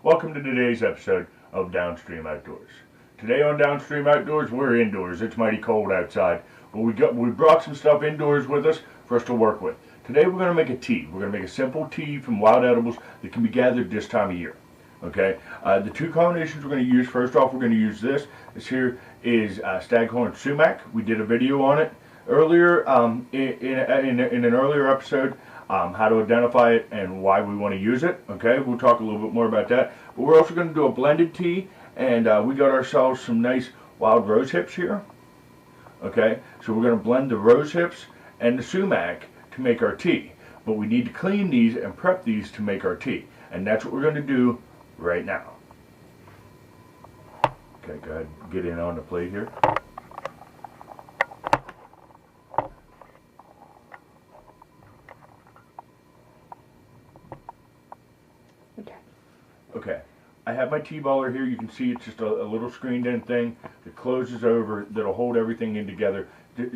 Welcome to today's episode of DownStream Outdoors. Today on DownStream Outdoors, we're indoors. It's mighty cold outside, but we brought some stuff indoors with us for us to work with. Today we're going to make a tea. We're going to make a simple tea from wild edibles that can be gathered this time of year. Okay, the two combinations we're going to use. First off, we're going to use this. This here is Staghorn Sumac. We did a video on it earlier in an earlier episode. How to identify it and why we want to use it. Okay, we'll talk a little bit more about that. But we're also going to do a blended tea, and we got ourselves some nice wild rose hips here. Okay, so we're going to blend the rose hips and the sumac to make our tea. But we need to clean these and prep these to make our tea, and that's what we're going to do right now. Okay, go ahead, get in on the plate here. Okay, I have my T-baller here. You can see it's just a little screened in thing that closes over, that'll hold everything in together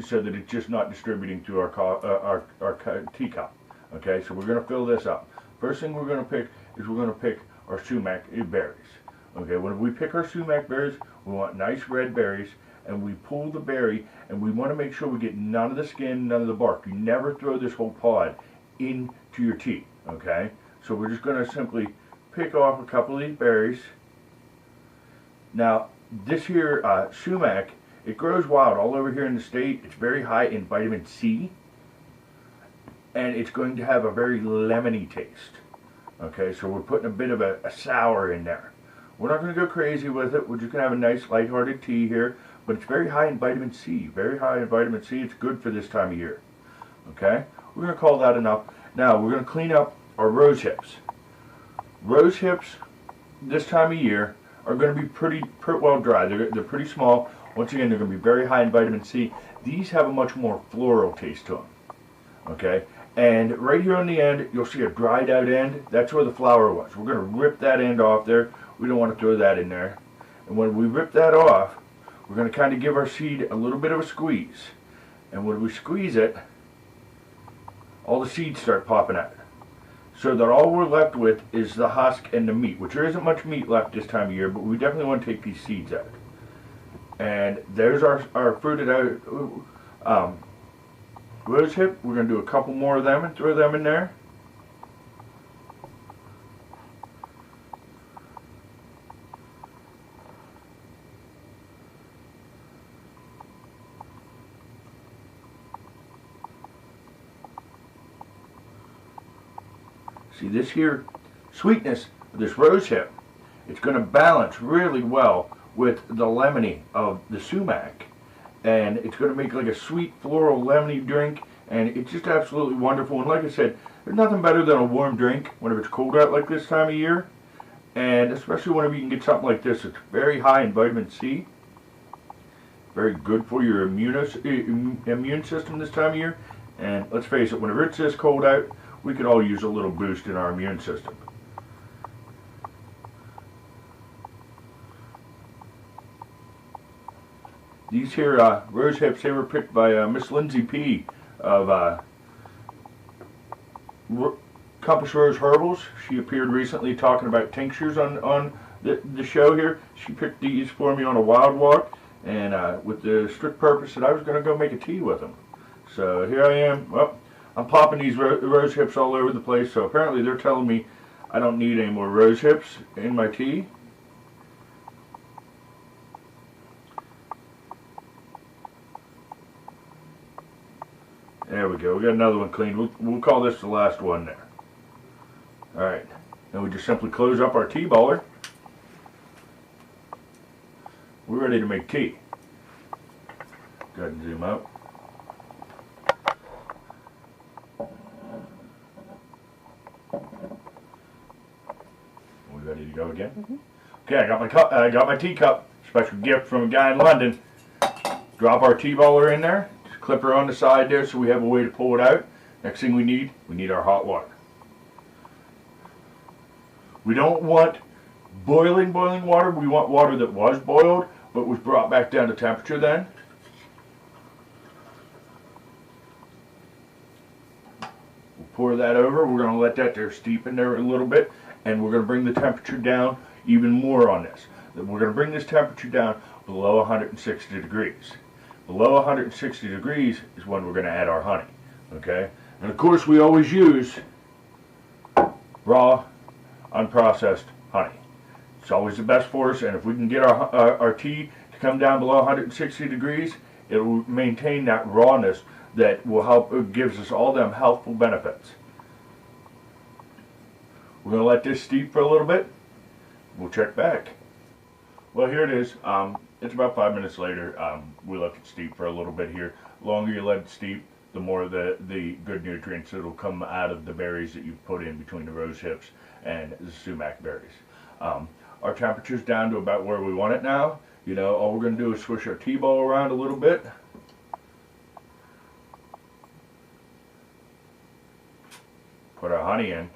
so that it's just not distributing through our teacup. Okay, so we're going to fill this up. First thing we're going to pick is we're going to pick our sumac berries. Okay, when we pick our sumac berries, we want nice red berries, and we pull the berry, and we want to make sure we get none of the skin, none of the bark. You never throw this whole pod into your tea. Okay, so we're just going to simply pick off a couple of these berries. Now, this here sumac, it grows wild all over here in the state. It's very high in vitamin C, and it's going to have a very lemony taste. Okay, so we're putting a bit of a sour in there. We're not going to go crazy with it. We're just going to have a nice lighthearted tea here, but it's very high in vitamin C. Very high in vitamin C. It's good for this time of year. Okay, we're going to call that enough. Now, we're going to clean up our rose hips. Rose hips this time of year are going to be pretty well dry. They're pretty small. Once again, they're going to be very high in vitamin C. These have a much more floral taste to them. Okay, and right here on the end, you'll see a dried out end. That's where the flower was. We're going to rip that end off there. We don't want to throw that in there. And when we rip that off, we're going to kind of give our seed a little bit of a squeeze. And when we squeeze it, all the seeds start popping out. So that all we're left with is the husk and the meat, which there isn't much meat left this time of year, but we definitely want to take these seeds out. And there's our fruited out rosehip. We're going to do a couple more of them and throw them in there. See this here sweetness of this rosehip, it's going to balance really well with the lemony of the sumac, and it's going to make like a sweet floral lemony drink, and it's just absolutely wonderful. And like I said, there's nothing better than a warm drink whenever it's cold out like this time of year, and especially whenever you can get something like this. It's very high in vitamin C, very good for your immune system this time of year. And let's face it, whenever it's this cold out, we could all use a little boost in our immune system. These here rose hips, they were picked by Miss Lindsay P. of Compass Rose Herbals. She appeared recently talking about tinctures on the show here. She picked these for me on a wild walk, and with the strict purpose that I was going to go make a tea with them. So here I am. Well, I'm popping these rose hips all over the place, so apparently they're telling me I don't need any more rose hips in my tea. There we go. We got another one cleaned. We'll call this the last one there. Alright. Then we just simply close up our tea baller. We're ready to make tea. Go ahead and zoom out. Ready to go again? Mm-hmm. Okay, I got my cup. I got my teacup. Special gift from a guy in London. Drop our tea baller in there. Just clip her on the side there, so we have a way to pull it out. Next thing we need our hot water. We don't want boiling water. We want water that was boiled, but was brought back down to temperature then. We'll pour that over. We're going to let that there steep in there a little bit. And we're going to bring the temperature down even more on this. We're going to bring this temperature down below 160 degrees. Below 160 degrees is when we're going to add our honey. Okay? And of course we always use raw, unprocessed honey. It's always the best for us, and if we can get our tea to come down below 160 degrees, it will maintain that rawness that will help, it gives us all them healthful benefits. We're going to let this steep for a little bit. We'll check back. Well, here it is. It's about 5 minutes later. We let it steep for a little bit here. The longer you let it steep, the more the good nutrients that will come out of the berries that you've put in between the rose hips and the sumac berries. Our temperature's down to about where we want it now. You know, all we're going to do is swish our tea ball around a little bit. Put our honey in.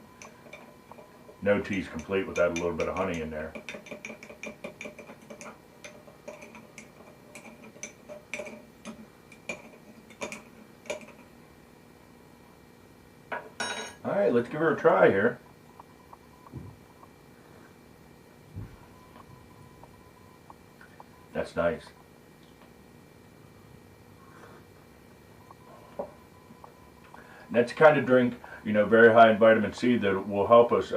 No tea's complete without a little bit of honey in there. Alright, let's give her a try here. That's nice. That's the kind of drink, you know, very high in vitamin C that will help us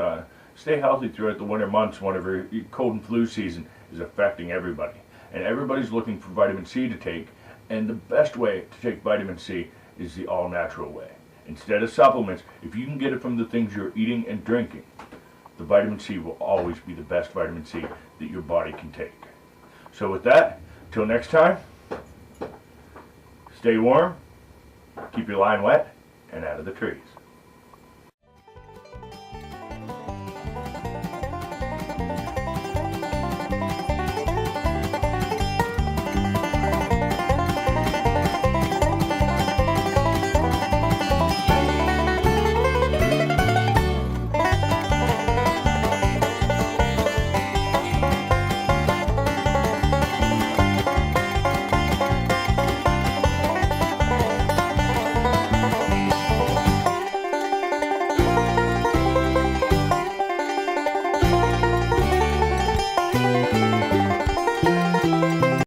stay healthy throughout the winter months whenever cold and flu season is affecting everybody. And everybody's looking for vitamin C to take, and the best way to take vitamin C is the all-natural way. Instead of supplements, if you can get it from the things you're eating and drinking, the vitamin C will always be the best vitamin C that your body can take. So with that, till next time, stay warm, keep your line wet, and out of the trees.